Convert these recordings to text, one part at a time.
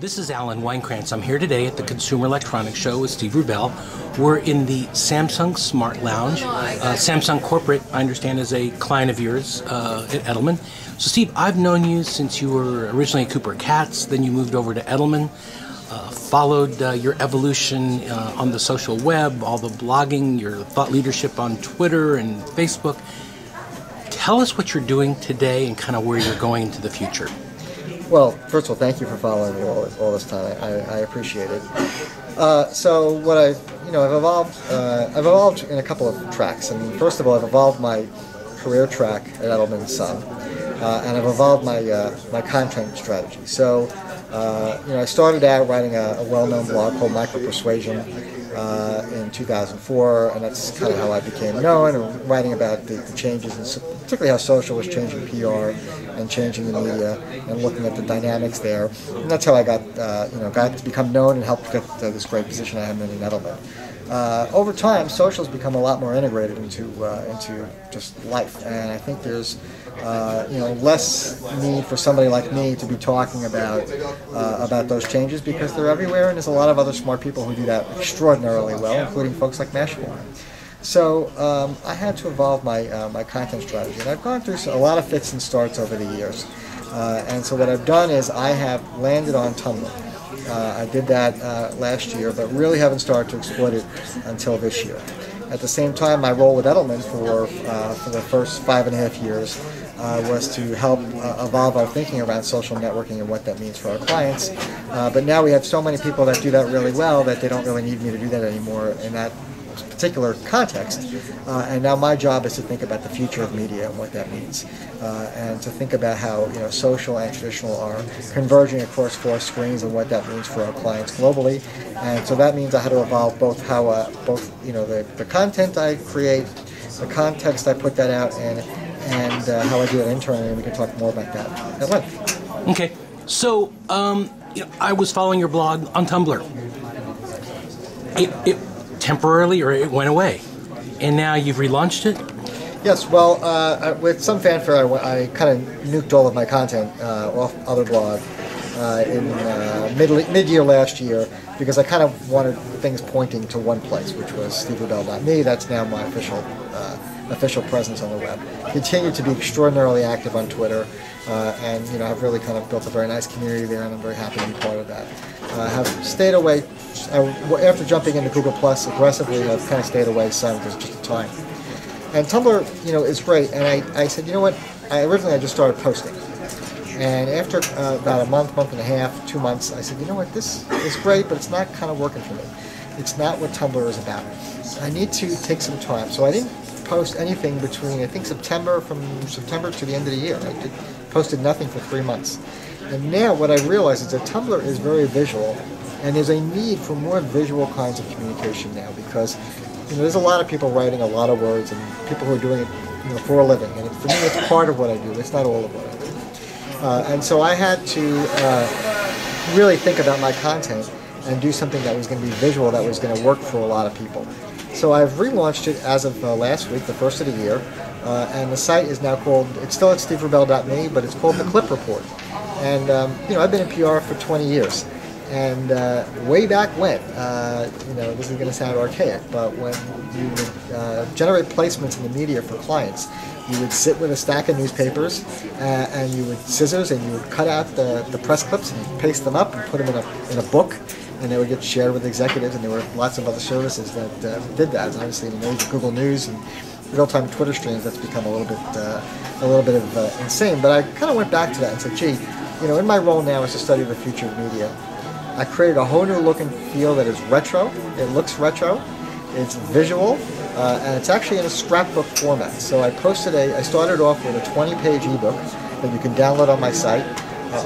This is Weinkrantz. I'm here today at the Consumer Electronics Show with Steve Rubel. We're in the Samsung Smart Lounge. Samsung Corporate, I understand, is a client of yours at Edelman. So Steve, I've known you since you were originally at Cooper Katz, then you moved over to Edelman, followed your evolution on the social web, all the blogging, your thought leadership on Twitter and Facebook. Tell us what you're doing today and kind of where you're going into the future. Well, first of all, thank you for following me all this time. I appreciate it. So what I've evolved in a couple of tracks. And first of all, I've evolved my career track at Edelman some, and I've evolved my content strategy. So I started out writing a well-known blog called Micro Persuasion in 2004, and that's kind of how I became known, and writing about the changes, and particularly how social was changing PR and changing the media, and looking at the dynamics there. And that's how I got to become known and helped get this great position I am in Edelman. Over time, social has become a lot more integrated into just life, and I think there's less need for somebody like me to be talking about those changes, because they're everywhere, and there's a lot of other smart people who do that extraordinarily well, including folks like Mashable. So I had to evolve my content strategy, and I've gone through a lot of fits and starts over the years. And so what I've done is I have landed on Tumblr. I did that last year, but really haven't started to exploit it until this year. At the same time, my role with Edelman for the first 5.5 years was to help evolve our thinking around social networking and what that means for our clients. But now we have so many people that do that really well that they don't really need me to do that anymore in that particular context. And now my job is to think about the future of media and what that means, and to think about how social and traditional are converging across 4 screens and what that means for our clients globally. And so that means I had to evolve both how the content I create, the context I put that out in, and how I do it internally, and we can talk more about that at length. Okay, so I was following your blog on Tumblr. It temporarily, or it went away, and now you've relaunched it? Yes, well, with some fanfare, I kind of nuked all of my content off other blog in mid-year last year, because I kind of wanted things pointing to one place, which was steverubel.me. That's now my official presence on the web. Continue to be extraordinarily active on Twitter, and I've really kind of built a very nice community there, and I'm very happy to be part of that. Have stayed away after jumping into Google Plus aggressively. I've kind of stayed away some because just the time. And Tumblr, is great. And I said, you know what? Originally I just started posting, and after about a month and a half, 2 months, I said, you know what? This is great, but it's not kind of working for me. It's not what Tumblr is about. I need to take some time. So I didn't post anything between, I think, from September to the end of the year. I posted nothing for 3 months. And now what I realize is that Tumblr is very visual, and there's a need for more visual kinds of communication now, because there's a lot of people writing a lot of words, and people who are doing it for a living. And for me, it's part of what I do. It's not all of what I do. And so I had to really think about my content and do something that was going to be visual, that was going to work for a lot of people. So I've relaunched it as of last week, the first of the year, and the site is now called, it's still at steverubel.me, but it's called The Clip Report. And I've been in PR for 20 years, and way back when, this is going to sound archaic, but when you would generate placements in the media for clients, you would sit with a stack of newspapers, and you would scissors, and you would cut out the press clips, and you'd paste them up and put them in a book, and they would get shared with executives. And there were lots of other services that did that. And obviously, in the age of Google News and real-time Twitter streams, that's become a little bit of insane. But I kind of went back to that and said, gee, in my role now is to study the future of media. I created a whole new look and feel that is retro. It looks retro. It's visual, and it's actually in a scrapbook format. So I started off with a 20-page ebook that you can download on my site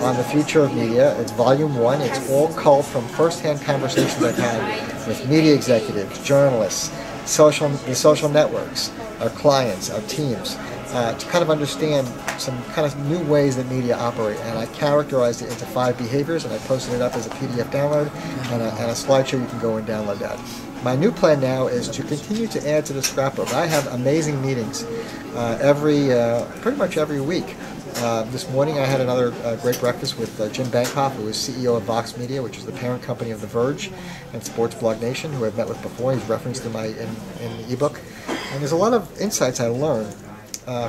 on the future of media. It's volume 1. It's all culled from first-hand conversations I've had with media executives, journalists, the social networks, our clients, our teams, to kind of understand some kind of new ways that media operate. And I characterized it into 5 behaviors, and I posted it up as a PDF download and a slideshow. You can go and download that. My new plan now is to continue to add to the scrapbook. I have amazing meetings pretty much every week This morning I had another great breakfast with Jim Bankoff, who is CEO of Vox Media, which is the parent company of The Verge and Sports Blog Nation, who I've met with before. He's referenced in the ebook. And there's a lot of insights I learned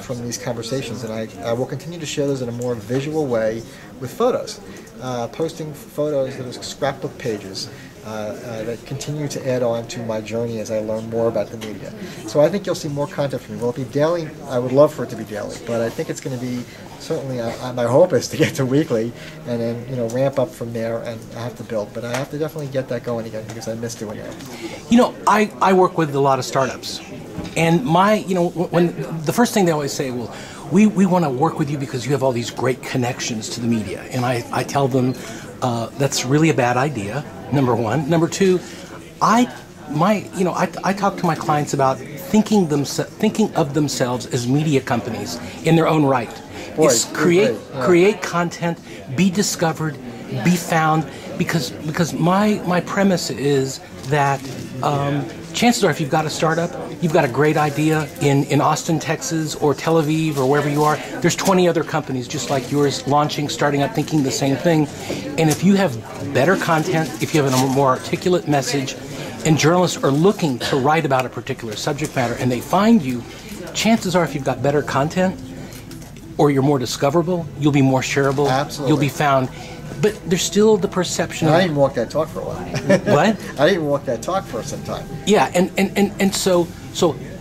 from these conversations, and I will continue to share those in a more visual way with photos. Posting photos that are scrapbook pages that continue to add on to my journey as I learn more about the media. So I think you'll see more content from me. Will it be daily? I would love for it to be daily, but I think it's going to be, certainly my hope is to get to weekly and then ramp up from there, and I have to build. But I have to definitely get that going again because I miss doing that. I work with a lot of startups, and when the first thing they always say, well, we want to work with you because you have all these great connections to the media, and I tell them that's really a bad idea. Number one. Number two, I talk to my clients about thinking of themselves as media companies in their own right. Boy, it's create content, be discovered, be found, because my premise is that chances are, if you've got a startup, you've got a great idea in Austin, Texas, or Tel Aviv, or wherever you are, there's 20 other companies just like yours launching, starting up, thinking the same thing. And if you have better content, if you have a more articulate message, and journalists are looking to write about a particular subject matter, and they find you, chances are, if you've got better content, or you're more discoverable, you'll be more shareable. Absolutely. You'll be found. But there's still the perception. I didn't walk that talk for a while. What? I didn't walk that talk for some time. Yeah, and so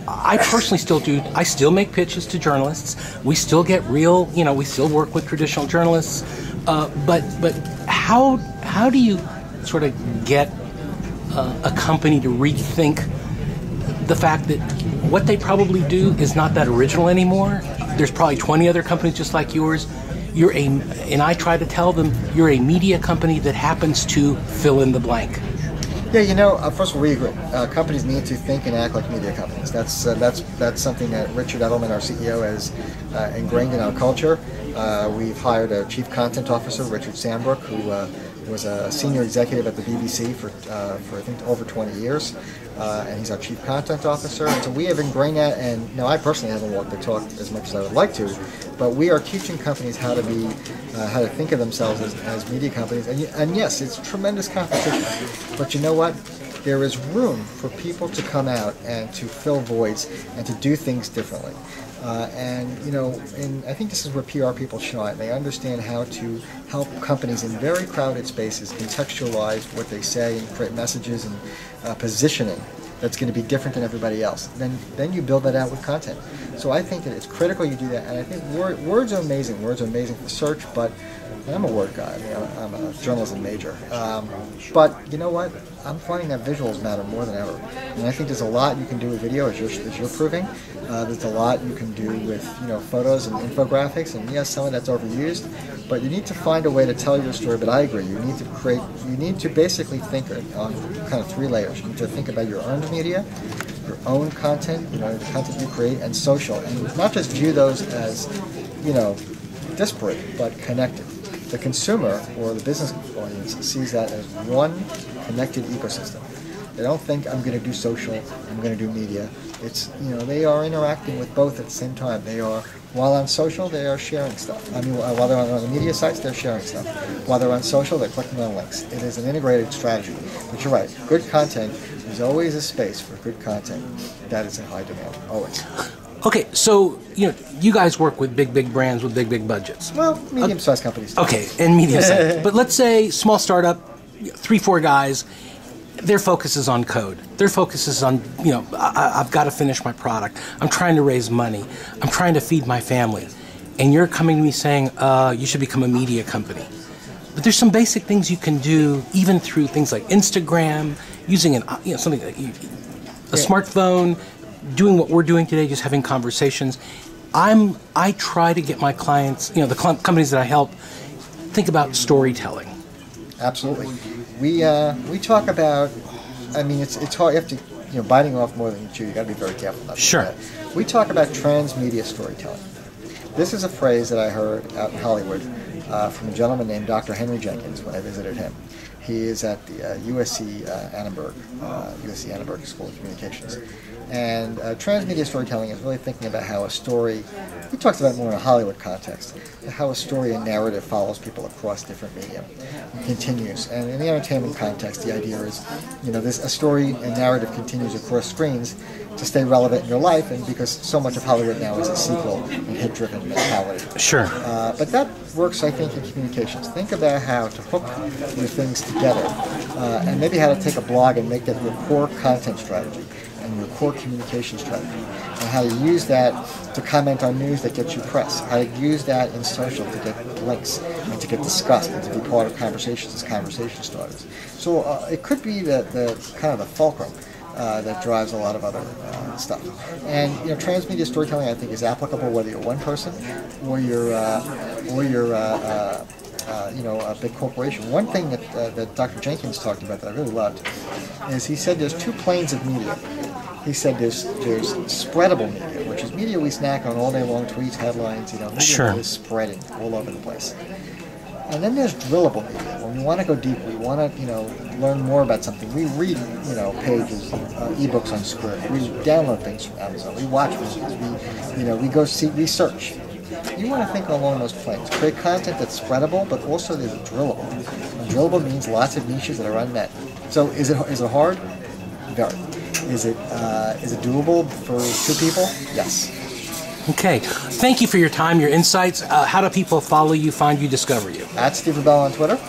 I personally still do. I still make pitches to journalists. We still get real. We still work with traditional journalists. But how do you sort of get a company to rethink the fact that what they probably do is not that original anymore? There's probably 20 other companies just like yours. And I try to tell them, you're a media company that happens to fill in the blank. Yeah, first of all, we agree. Companies need to think and act like media companies. That's something that Richard Edelman, our CEO, has ingrained in our culture. We've hired a chief content officer, Richard Sambrook, who was a senior executive at the BBC for I think over 20 years, and he's our chief content officer. And so we have ingrained that. And now I personally haven't walked the talk as much as I would like to, but we are teaching companies how to think of themselves as media companies. And yes, it's tremendous competition, but you know what? There is room for people to come out and to fill voids and to do things differently. And I think this is where PR people shine. They understand how to help companies in very crowded spaces contextualize what they say and create messages and positioning that's going to be different than everybody else. Then you build that out with content. So I think that it's critical you do that. And I think words are amazing. Words are amazing for search, but I'm a word guy. I'm a journalism major. But you know what? I'm finding that visuals matter more than ever. And I think there's a lot you can do with video, as you're proving. There's a lot you can do with photos and infographics, and yes, some of that's overused. But you need to find a way to tell your story. But I agree. You need to basically think on kind of three layers. You need to think about your own media, your own content, the content you create, and social, and not just view those as disparate but connected. The consumer or the business audience sees that as one connected ecosystem. They don't think I'm going to do social, I'm going to do media. It's they are interacting with both at the same time. While on social, they are sharing stuff. While they're on the media sites, they're sharing stuff. While they're on social, they're clicking on links. It is an integrated strategy. But you're right, good content, there's always a space for good content. That is in high demand, always. Okay, so you guys work with big brands with big budgets. Well, medium-sized companies too. Okay, and medium-sized. But let's say small startup, 3-4 guys. Their focus is on code. Their focus is on I've got to finish my product. I'm trying to raise money. I'm trying to feed my family, and you're coming to me saying you should become a media company. But there's some basic things you can do, even through things like Instagram, using something like a smartphone. Doing what we're doing today, just having conversations. I try to get my clients, the companies that I help, think about storytelling. Absolutely. We talk about. It's hard. You have to, biting off more than you chew. You got to be very careful about Sure. that. We talk about transmedia storytelling. This is a phrase that I heard out in Hollywood from a gentleman named Dr. Henry Jenkins when I visited him. He is at the USC Annenberg School of Communications. And transmedia storytelling is really thinking about how a story, he talks about more in a Hollywood context, how a story and narrative follows people across different media and continues. And in the entertainment context, the idea is, a story and narrative continues across screens to stay relevant in your life, and because so much of Hollywood now is a sequel and hit-driven mentality. Sure. But that works, I think, in communications. Think about how to hook your things together, and maybe how to take a blog and make that your core content strategy and your core communication strategy, and how to use that to comment on news that gets you press, how to use that in social to get links and to get discussed and to be part of conversations as conversation starters. So it could be the kind of the fulcrum that drives a lot of other stuff. And transmedia storytelling, I think, is applicable whether you're one person or you're a big corporation. One thing that Dr. Jenkins talked about that I really loved is he said there's two planes of media. He said there's spreadable media, which is media we snack on all day long, tweets, headlines, media Sure. that is spreading all over the place. And then there's drillable media. When we want to go deep, we want to, learn more about something. We read, pages, ebooks on Script. We download things from Amazon. We watch movies. We go see research. You want to think along those planes. Create content that's spreadable, but also there's drillable. And drillable means lots of niches that are unmet. So is it hard? Very. Is it doable for two people? Yes. Okay. Thank you for your time, your insights. How do people follow you, find you, discover you? At Steve Rubel on Twitter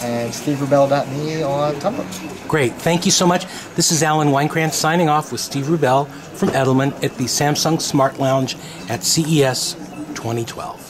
and steverubel.me on Tumblr. Great. Thank you so much. This is Alan Weinkrantz signing off with Steve Rubel from Edelman at the Samsung Smart Lounge at CES 2012.